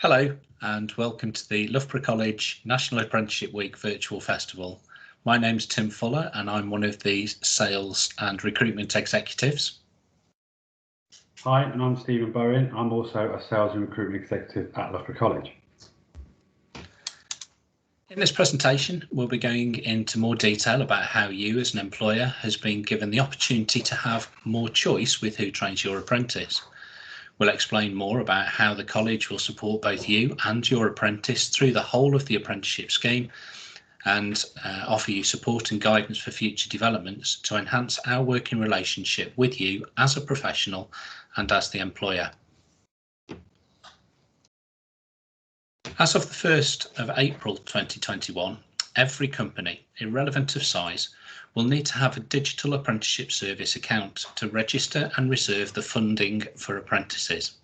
Hello and welcome to the Loughborough College National Apprenticeship Week Virtual Festival. My name's Tim Fuller and I'm one of the Sales and Recruitment Executives. Hi, and I'm Stephen Bowen. I'm also a Sales and Recruitment Executive at Loughborough College. In this presentation, we'll be going into more detail about how you as an employer has been given the opportunity to have more choice with who trains your apprentice. We'll explain more about how the college will support both you and your apprentice through the whole of the apprenticeship scheme and offer you support and guidance for future developments to enhance our working relationship with you as a professional and as the employer. As of the 1st of April 2021, every company, irrelevant of size, will need to have a digital apprenticeship service account to register and reserve the funding for apprentices.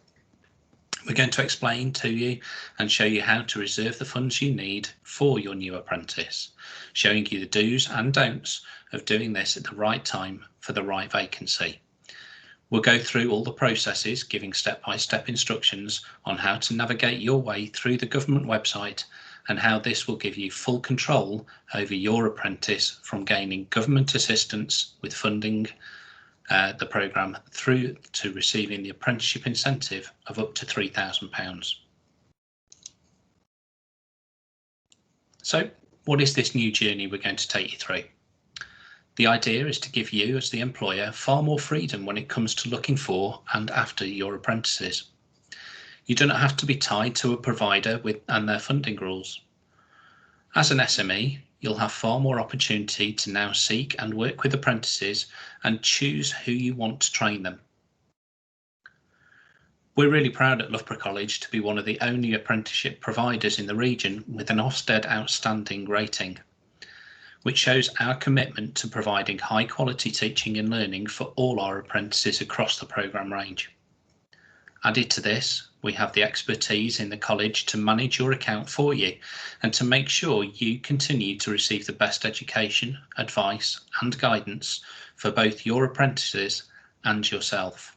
We're going to explain to you and show you how to reserve the funds you need for your new apprentice, showing you the do's and don'ts of doing this at the right time for the right vacancy. We'll go through all the processes, giving step-by-step instructions on how to navigate your way through the government website and how this will give you full control over your apprentice from gaining government assistance with funding the programme through to receiving the apprenticeship incentive of up to £3,000. So what is this new journey we're going to take you through? The idea is to give you as the employer far more freedom when it comes to looking for and after your apprentices. You do not have to be tied to a provider and their funding rules. As an SME, you'll have far more opportunity to now seek and work with apprentices and choose who you want to train them. We're really proud at Loughborough College to be one of the only apprenticeship providers in the region with an Ofsted Outstanding rating, which shows our commitment to providing high quality teaching and learning for all our apprentices across the programme range. Added to this, we have the expertise in the college to manage your account for you and to make sure you continue to receive the best education, advice and guidance for both your apprentices and yourself.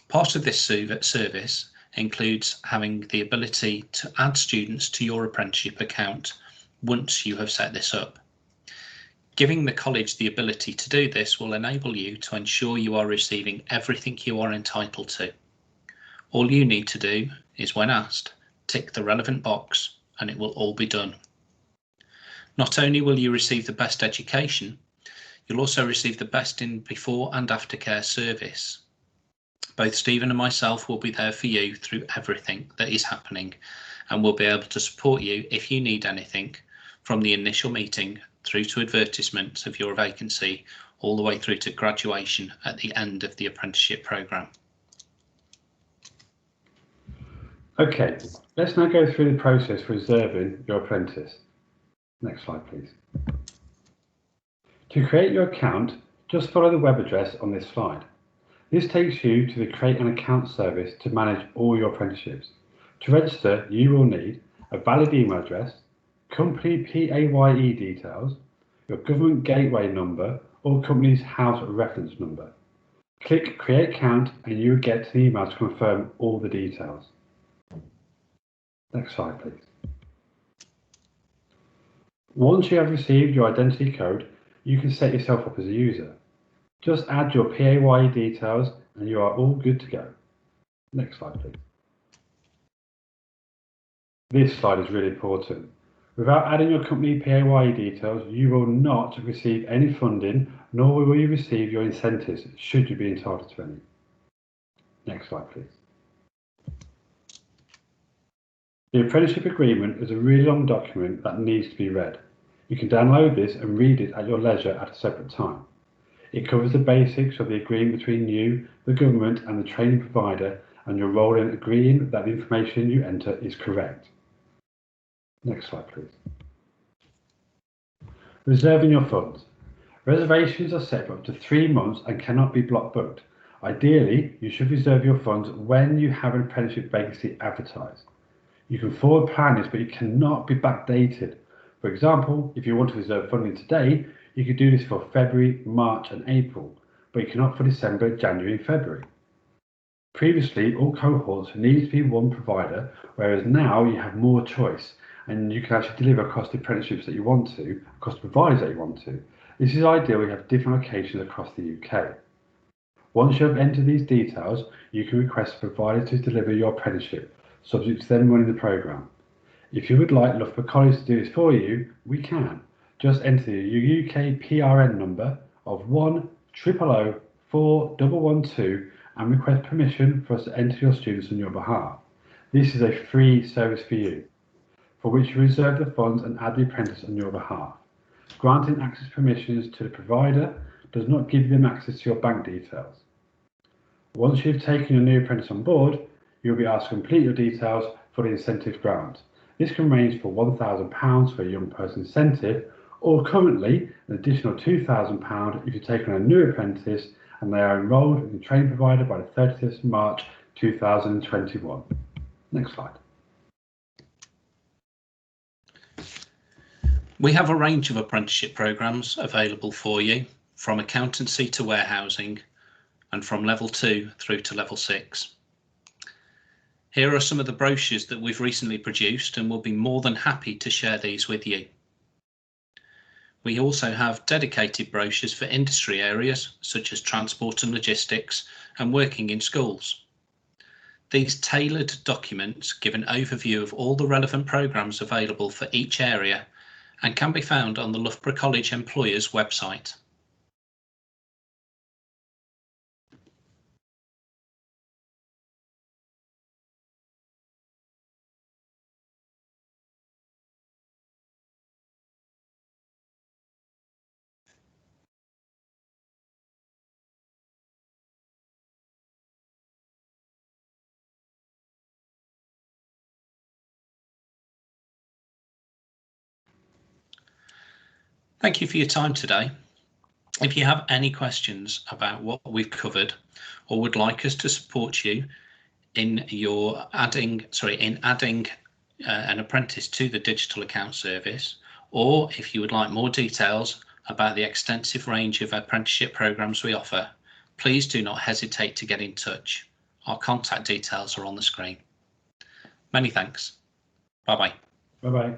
Part of this service includes having the ability to add students to your apprenticeship account once you have set this up. Giving the college the ability to do this will enable you to ensure you are receiving everything you are entitled to. All you need to do is, when asked, tick the relevant box and it will all be done. Not only will you receive the best education, you'll also receive the best in before and after care service. Both Stephen and myself will be there for you through everything that is happening and will be able to support you if you need anything, from the initial meeting through to advertisement of your vacancy, all the way through to graduation at the end of the apprenticeship programme. Okay, let's now go through the process for reserving your apprentice. Next slide, please. To create your account, just follow the web address on this slide. This takes you to the Create an Account service to manage all your apprenticeships. To register, you will need a valid email address, company PAYE details, your government gateway number or company's house reference number. Click Create Account and you will get an email to confirm all the details. Next slide, please. Once you have received your identity code, you can set yourself up as a user. Just add your PAYE details and you are all good to go. Next slide, please. This slide is really important. Without adding your company PAYE details, you will not receive any funding, nor will you receive your incentives, should you be entitled to any. Next slide, please. The apprenticeship agreement is a really long document that needs to be read. You can download this and read it at your leisure at a separate time. It covers the basics of the agreement between you, the government and the training provider, and your role in agreeing that the information you enter is correct. Next slide, please. Reserving your funds. Reservations are set for up to 3 months and cannot be block booked. Ideally, you should reserve your funds when you have an apprenticeship vacancy advertised. You can forward plan this, but you cannot be backdated. For example, if you want to reserve funding today, you could do this for February, March and April, but you cannot for December, January and February. Previously, all cohorts needed to be one provider, whereas now you have more choice and you can actually deliver across the apprenticeships that you want to, across the providers that you want to. This is ideal. We have different locations across the UK. Once you have entered these details, you can request a provider to deliver your apprenticeship, subject to them running the programme. If you would like Loughborough College to do this for you, we can. Just enter your UK PRN number of 10004 412 and request permission for us to enter your students on your behalf. This is a free service for you, for which you reserve the funds and add the apprentice on your behalf. Granting access permissions to the provider does not give them access to your bank details. Once you've taken your new apprentice on board, you'll be asked to complete your details for the incentive grant. This can range from £1,000 for a young person incentive, or currently an additional £2,000 if you take on a new apprentice and they are enrolled in a training provider by the 30th of March 2021. Next slide. We have a range of apprenticeship programmes available for you, from accountancy to warehousing, and from level 2 through to level 6. Here are some of the brochures that we've recently produced, and we'll be more than happy to share these with you. We also have dedicated brochures for industry areas such as transport and logistics and working in schools. These tailored documents give an overview of all the relevant programmes available for each area and can be found on the Loughborough College Employers website. Thank you for your time today. If you have any questions about what we've covered or would like us to support you in adding an apprentice to the digital account service, or if you would like more details about the extensive range of apprenticeship programs we offer, please do not hesitate to get in touch. Our contact details are on the screen. Many thanks. Bye-bye. Bye-bye.